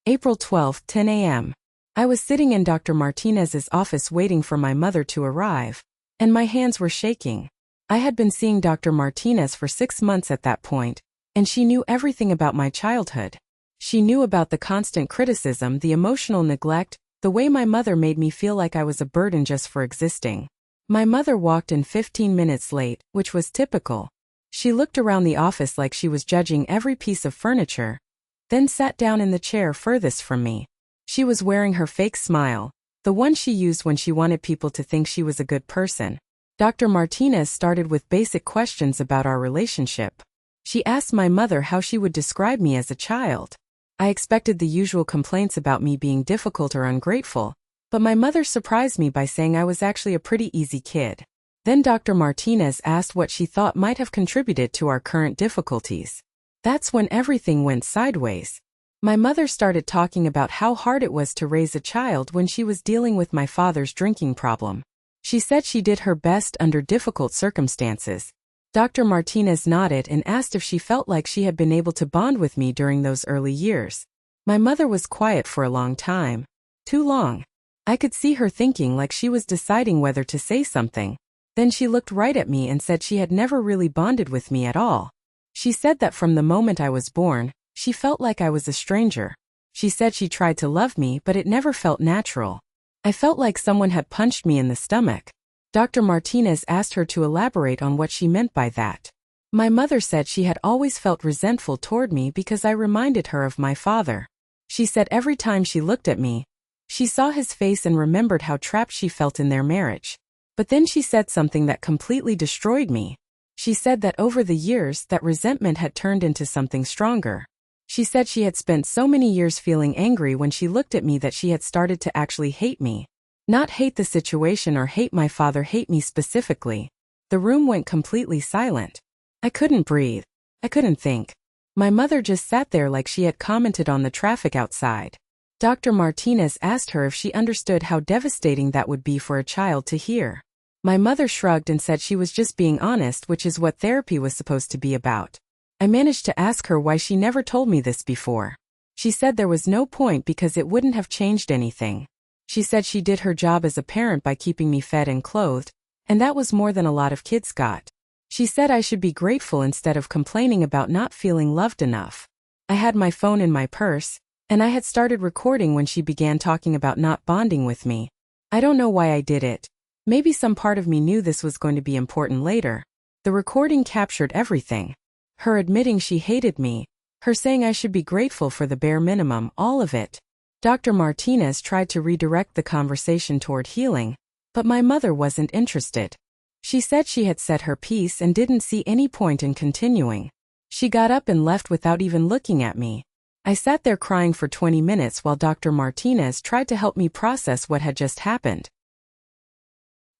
April 12, 10 a.m. I was sitting in Dr. Martinez's office waiting for my mother to arrive, and my hands were shaking. I had been seeing Dr. Martinez for 6 months at that point, and she knew everything about my childhood. She knew about the constant criticism, the emotional neglect, the way my mother made me feel like I was a burden just for existing. My mother walked in 15 minutes late, which was typical. She looked around the office like she was judging every piece of furniture, then sat down in the chair furthest from me. She was wearing her fake smile, the one she used when she wanted people to think she was a good person. Dr. Martinez started with basic questions about our relationship. She asked my mother how she would describe me as a child. I expected the usual complaints about me being difficult or ungrateful, but my mother surprised me by saying I was actually a pretty easy kid. Then Dr. Martinez asked what she thought might have contributed to our current difficulties. That's when everything went sideways. My mother started talking about how hard it was to raise a child when she was dealing with my father's drinking problem. She said she did her best under difficult circumstances. Dr. Martinez nodded and asked if she felt like she had been able to bond with me during those early years. My mother was quiet for a long time. Too long. I could see her thinking, like she was deciding whether to say something. Then she looked right at me and said she had never really bonded with me at all. She said that from the moment I was born, she felt like I was a stranger. She said she tried to love me, but it never felt natural. I felt like someone had punched me in the stomach. Dr. Martinez asked her to elaborate on what she meant by that. My mother said she had always felt resentful toward me because I reminded her of my father. She said every time she looked at me, she saw his face and remembered how trapped she felt in their marriage. But then she said something that completely destroyed me. She said that over the years, that resentment had turned into something stronger. She said she had spent so many years feeling angry when she looked at me that she had started to actually hate me. Not hate the situation or hate my father, hate me specifically. The room went completely silent. I couldn't breathe. I couldn't think. My mother just sat there like she had commented on the traffic outside. Dr. Martinez asked her if she understood how devastating that would be for a child to hear. My mother shrugged and said she was just being honest, which is what therapy was supposed to be about. I managed to ask her why she never told me this before. She said there was no point because it wouldn't have changed anything. She said she did her job as a parent by keeping me fed and clothed, and that was more than a lot of kids got. She said I should be grateful instead of complaining about not feeling loved enough. I had my phone in my purse, and I had started recording when she began talking about not bonding with me. I don't know why I did it. Maybe some part of me knew this was going to be important later. The recording captured everything. Her admitting she hated me, her saying I should be grateful for the bare minimum, all of it. Dr. Martinez tried to redirect the conversation toward healing, but my mother wasn't interested. She said she had said her piece and didn't see any point in continuing. She got up and left without even looking at me. I sat there crying for 20 minutes while Dr. Martinez tried to help me process what had just happened.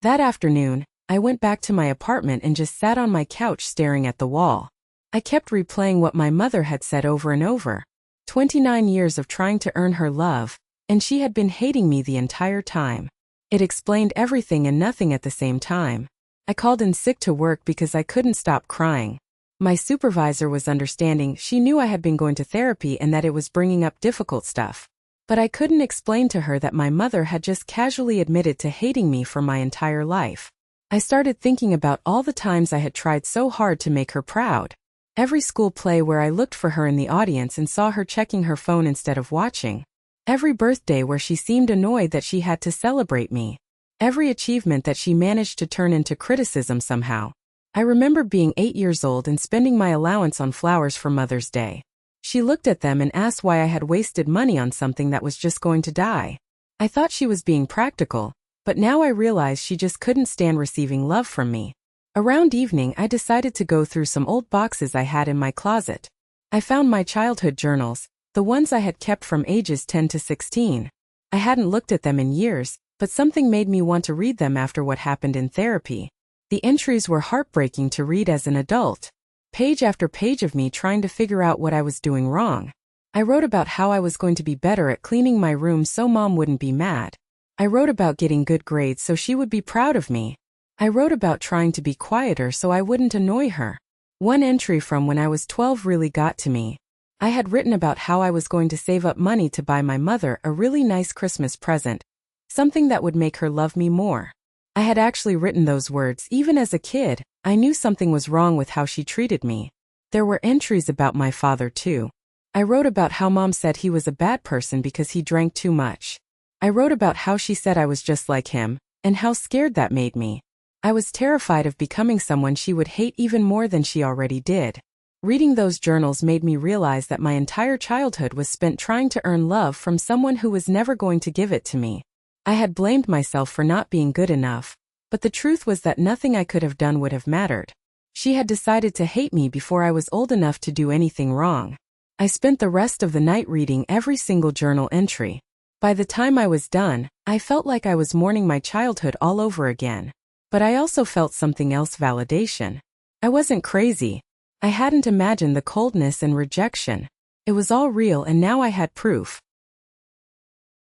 That afternoon, I went back to my apartment and just sat on my couch staring at the wall. I kept replaying what my mother had said over and over. 29 years of trying to earn her love, and she had been hating me the entire time. It explained everything and nothing at the same time. I called in sick to work because I couldn't stop crying. My supervisor was understanding. She knew I had been going to therapy and that it was bringing up difficult stuff. But I couldn't explain to her that my mother had just casually admitted to hating me for my entire life. I started thinking about all the times I had tried so hard to make her proud. Every school play where I looked for her in the audience and saw her checking her phone instead of watching. Every birthday where she seemed annoyed that she had to celebrate me. Every achievement that she managed to turn into criticism somehow. I remember being 8 years old and spending my allowance on flowers for Mother's Day. She looked at them and asked why I had wasted money on something that was just going to die. I thought she was being practical, but now I realize she just couldn't stand receiving love from me. Around evening, I decided to go through some old boxes I had in my closet. I found my childhood journals, the ones I had kept from ages 10 to 16. I hadn't looked at them in years, but something made me want to read them after what happened in therapy. The entries were heartbreaking to read as an adult. Page after page of me trying to figure out what I was doing wrong. I wrote about how I was going to be better at cleaning my room so Mom wouldn't be mad. I wrote about getting good grades so she would be proud of me. I wrote about trying to be quieter so I wouldn't annoy her. One entry from when I was 12 really got to me. I had written about how I was going to save up money to buy my mother a really nice Christmas present, something that would make her love me more. I had actually written those words even as a kid. I knew something was wrong with how she treated me. There were entries about my father too. I wrote about how Mom said he was a bad person because he drank too much. I wrote about how she said I was just like him, and how scared that made me. I was terrified of becoming someone she would hate even more than she already did. Reading those journals made me realize that my entire childhood was spent trying to earn love from someone who was never going to give it to me. I had blamed myself for not being good enough, but the truth was that nothing I could have done would have mattered. She had decided to hate me before I was old enough to do anything wrong. I spent the rest of the night reading every single journal entry. By the time I was done, I felt like I was mourning my childhood all over again. But I also felt something else: validation. I wasn't crazy. I hadn't imagined the coldness and rejection. It was all real, and now I had proof.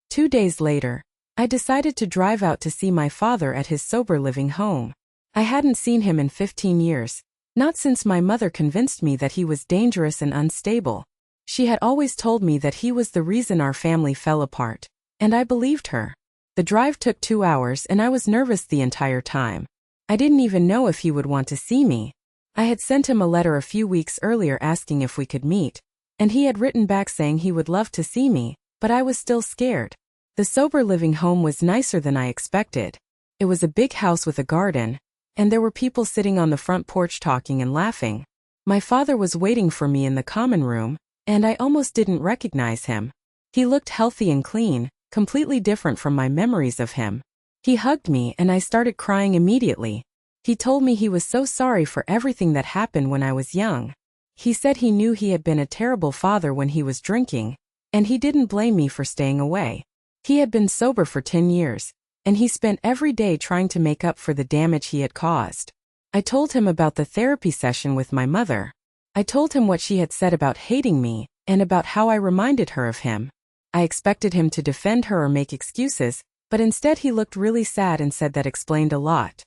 2 days later, I decided to drive out to see my father at his sober living home. I hadn't seen him in 15 years, not since my mother convinced me that he was dangerous and unstable. She had always told me that he was the reason our family fell apart, and I believed her. The drive took 2 hours and I was nervous the entire time. I didn't even know if he would want to see me. I had sent him a letter a few weeks earlier asking if we could meet, and he had written back saying he would love to see me, but I was still scared. The sober living home was nicer than I expected. It was a big house with a garden, and there were people sitting on the front porch talking and laughing. My father was waiting for me in the common room, and I almost didn't recognize him. He looked healthy and clean, completely different from my memories of him. He hugged me and I started crying immediately. He told me he was so sorry for everything that happened when I was young. He said he knew he had been a terrible father when he was drinking, and he didn't blame me for staying away. He had been sober for 10 years, and he spent every day trying to make up for the damage he had caused. I told him about the therapy session with my mother. I told him what she had said about hating me, and about how I reminded her of him. I expected him to defend her or make excuses, but instead he looked really sad and said that explained a lot.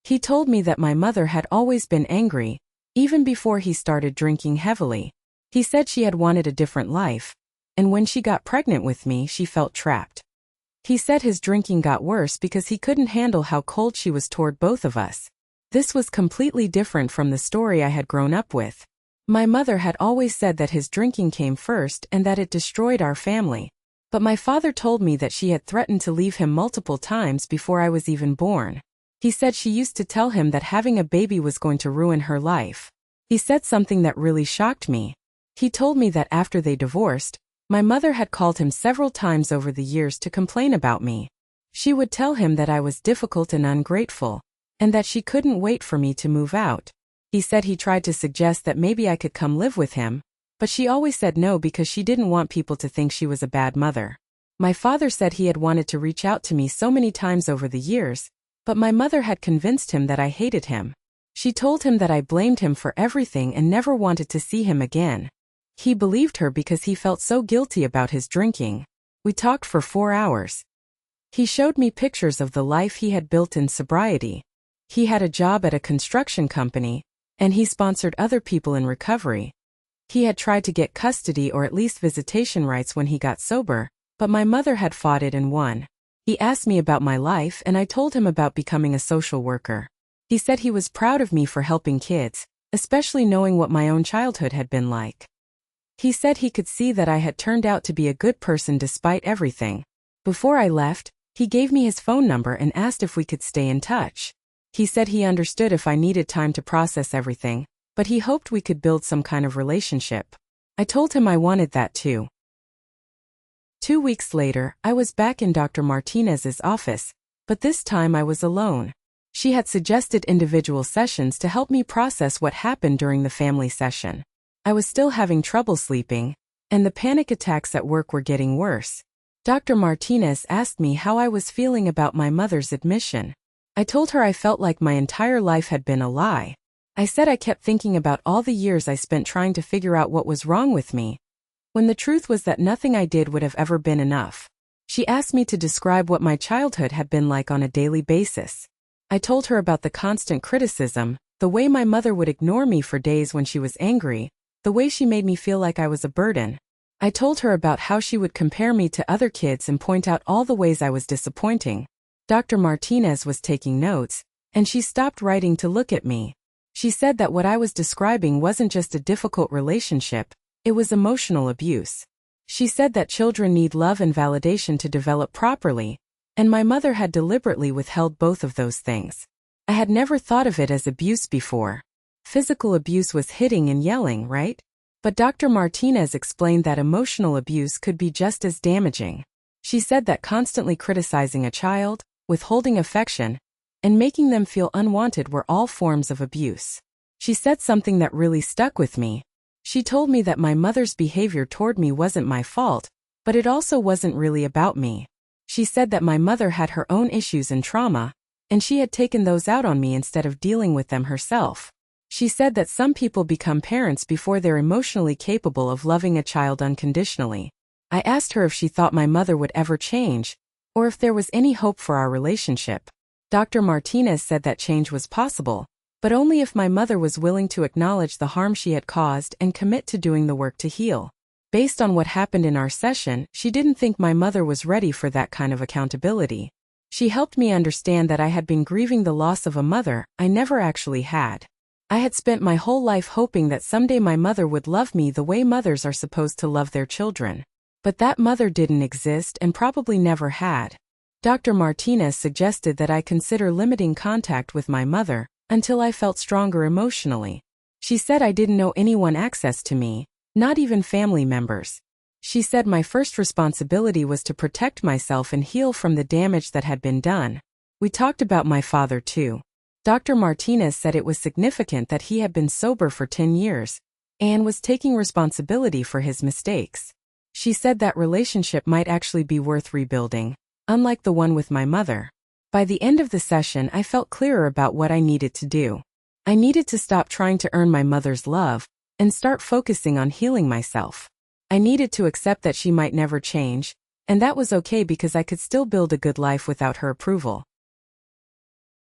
He told me that my mother had always been angry, even before he started drinking heavily. He said she had wanted a different life, and when she got pregnant with me, she felt trapped. He said his drinking got worse because he couldn't handle how cold she was toward both of us. This was completely different from the story I had grown up with. My mother had always said that his drinking came first and that it destroyed our family, but my father told me that she had threatened to leave him multiple times before I was even born. He said she used to tell him that having a baby was going to ruin her life. He said something that really shocked me. He told me that after they divorced, my mother had called him several times over the years to complain about me. She would tell him that I was difficult and ungrateful, and that she couldn't wait for me to move out. He said he tried to suggest that maybe I could come live with him, but she always said no because she didn't want people to think she was a bad mother. My father said he had wanted to reach out to me so many times over the years, but my mother had convinced him that I hated him. She told him that I blamed him for everything and never wanted to see him again. He believed her because he felt so guilty about his drinking. We talked for 4 hours. He showed me pictures of the life he had built in sobriety. He had a job at a construction company, and he sponsored other people in recovery. He had tried to get custody or at least visitation rights when he got sober, but my mother had fought it and won. He asked me about my life and I told him about becoming a social worker. He said he was proud of me for helping kids, especially knowing what my own childhood had been like. He said he could see that I had turned out to be a good person despite everything. Before I left, he gave me his phone number and asked if we could stay in touch. He said he understood if I needed time to process everything, but he hoped we could build some kind of relationship. I told him I wanted that too. 2 weeks later, I was back in Dr. Martinez's office, but this time I was alone. She had suggested individual sessions to help me process what happened during the family session. I was still having trouble sleeping, and the panic attacks at work were getting worse. Dr. Martinez asked me how I was feeling about my mother's admission. I told her I felt like my entire life had been a lie. I said I kept thinking about all the years I spent trying to figure out what was wrong with me, when the truth was that nothing I did would have ever been enough. She asked me to describe what my childhood had been like on a daily basis. I told her about the constant criticism, the way my mother would ignore me for days when she was angry, the way she made me feel like I was a burden. I told her about how she would compare me to other kids and point out all the ways I was disappointing. Dr. Martinez was taking notes, and she stopped writing to look at me. She said that what I was describing wasn't just a difficult relationship, it was emotional abuse. She said that children need love and validation to develop properly, and my mother had deliberately withheld both of those things. I had never thought of it as abuse before. Physical abuse was hitting and yelling, right? But Dr. Martinez explained that emotional abuse could be just as damaging. She said that constantly criticizing a child, withholding affection, and making them feel unwanted were all forms of abuse. She said something that really stuck with me. She told me that my mother's behavior toward me wasn't my fault, but it also wasn't really about me. She said that my mother had her own issues and trauma, and she had taken those out on me instead of dealing with them herself. She said that some people become parents before they're emotionally capable of loving a child unconditionally. I asked her if she thought my mother would ever change, or if there was any hope for our relationship. Dr. Martinez said that change was possible, but only if my mother was willing to acknowledge the harm she had caused and commit to doing the work to heal. Based on what happened in our session, she didn't think my mother was ready for that kind of accountability. She helped me understand that I had been grieving the loss of a mother I never actually had. I had spent my whole life hoping that someday my mother would love me the way mothers are supposed to love their children. But that mother didn't exist and probably never had. Dr. Martinez suggested that I consider limiting contact with my mother until I felt stronger emotionally. She said I didn't know anyone access to me, not even family members. She said my first responsibility was to protect myself and heal from the damage that had been done. We talked about my father too. Dr. Martinez said it was significant that he had been sober for 10 years and was taking responsibility for his mistakes. She said that relationship might actually be worth rebuilding, unlike the one with my mother. By the end of the session, I felt clearer about what I needed to do. I needed to stop trying to earn my mother's love and start focusing on healing myself. I needed to accept that she might never change, and that was okay because I could still build a good life without her approval.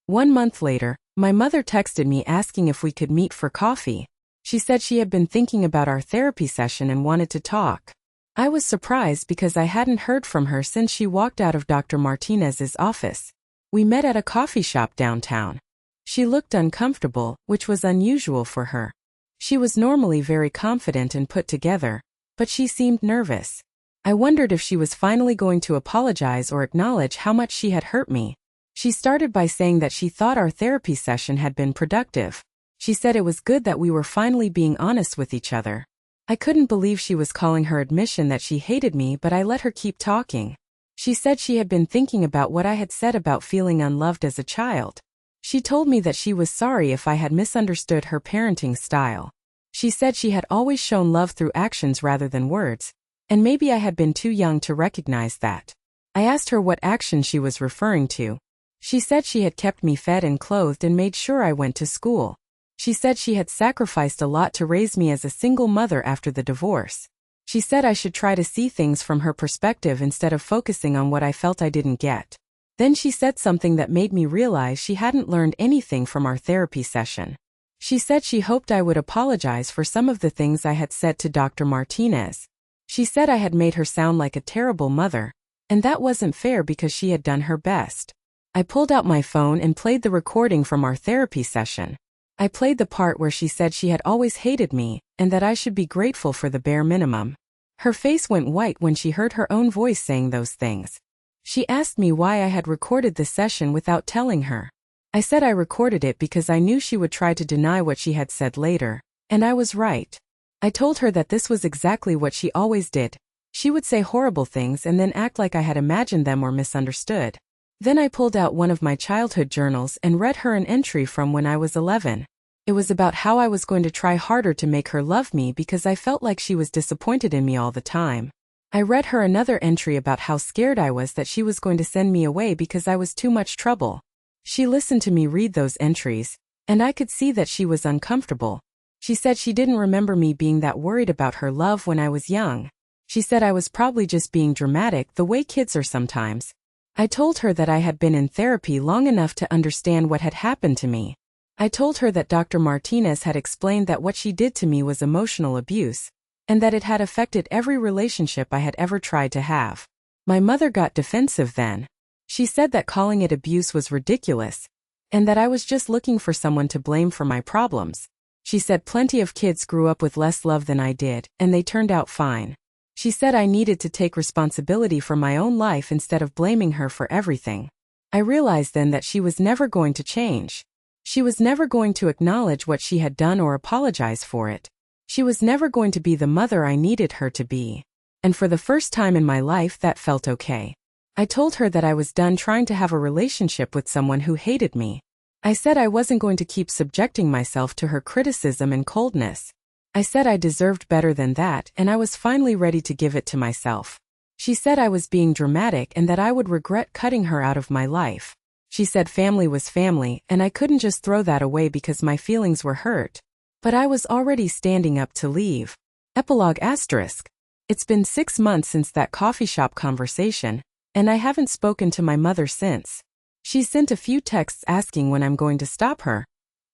1 month later, my mother texted me asking if we could meet for coffee. She said she had been thinking about our therapy session and wanted to talk. I was surprised because I hadn't heard from her since she walked out of Dr. Martinez's office. We met at a coffee shop downtown. She looked uncomfortable, which was unusual for her. She was normally very confident and put together, but she seemed nervous. I wondered if she was finally going to apologize or acknowledge how much she had hurt me. She started by saying that she thought our therapy session had been productive. She said it was good that we were finally being honest with each other. I couldn't believe she was calling her admission that she hated me, but I let her keep talking. She said she had been thinking about what I had said about feeling unloved as a child. She told me that she was sorry if I had misunderstood her parenting style. She said she had always shown love through actions rather than words, and maybe I had been too young to recognize that. I asked her what action she was referring to. She said she had kept me fed and clothed and made sure I went to school. She said she had sacrificed a lot to raise me as a single mother after the divorce. She said I should try to see things from her perspective instead of focusing on what I felt I didn't get. Then she said something that made me realize she hadn't learned anything from our therapy session. She said she hoped I would apologize for some of the things I had said to Dr. Martinez. She said I had made her sound like a terrible mother, and that wasn't fair because she had done her best. I pulled out my phone and played the recording from our therapy session. I played the part where she said she had always hated me and that I should be grateful for the bare minimum. Her face went white when she heard her own voice saying those things. She asked me why I had recorded the session without telling her. I said I recorded it because I knew she would try to deny what she had said later, and I was right. I told her that this was exactly what she always did. She would say horrible things and then act like I had imagined them or misunderstood. Then I pulled out one of my childhood journals and read her an entry from when I was 11. It was about how I was going to try harder to make her love me because I felt like she was disappointed in me all the time. I read her another entry about how scared I was that she was going to send me away because I was too much trouble. She listened to me read those entries, and I could see that she was uncomfortable. She said she didn't remember me being that worried about her love when I was young. She said I was probably just being dramatic the way kids are sometimes. I told her that I had been in therapy long enough to understand what had happened to me. I told her that Dr. Martinez had explained that what she did to me was emotional abuse, and that it had affected every relationship I had ever tried to have. My mother got defensive then. She said that calling it abuse was ridiculous, and that I was just looking for someone to blame for my problems. She said plenty of kids grew up with less love than I did, and they turned out fine. She said I needed to take responsibility for my own life instead of blaming her for everything. I realized then that she was never going to change. She was never going to acknowledge what she had done or apologize for it. She was never going to be the mother I needed her to be. And for the first time in my life, that felt okay. I told her that I was done trying to have a relationship with someone who hated me. I said I wasn't going to keep subjecting myself to her criticism and coldness. I said I deserved better than that, and I was finally ready to give it to myself. She said I was being dramatic and that I would regret cutting her out of my life. She said family was family, and I couldn't just throw that away because my feelings were hurt. But I was already standing up to leave. Epilogue *. It's been 6 months since that coffee shop conversation, and I haven't spoken to my mother since. She's sent a few texts asking when I'm going to stop her,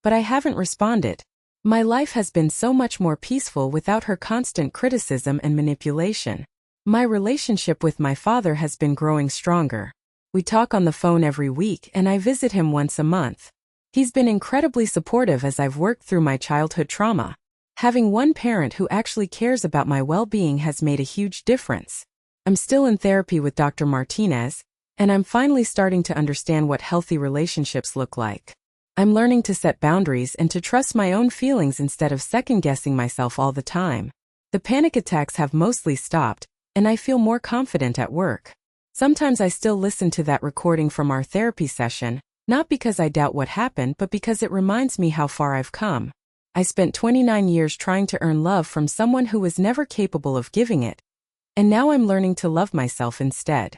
but I haven't responded. My life has been so much more peaceful without her constant criticism and manipulation. My relationship with my father has been growing stronger. We talk on the phone every week, and I visit him once a month. He's been incredibly supportive as I've worked through my childhood trauma. Having one parent who actually cares about my well-being has made a huge difference. I'm still in therapy with Dr. Martinez, and I'm finally starting to understand what healthy relationships look like. I'm learning to set boundaries and to trust my own feelings instead of second-guessing myself all the time. The panic attacks have mostly stopped, and I feel more confident at work. Sometimes I still listen to that recording from our therapy session, not because I doubt what happened, but because it reminds me how far I've come. I spent 29 years trying to earn love from someone who was never capable of giving it, and now I'm learning to love myself instead.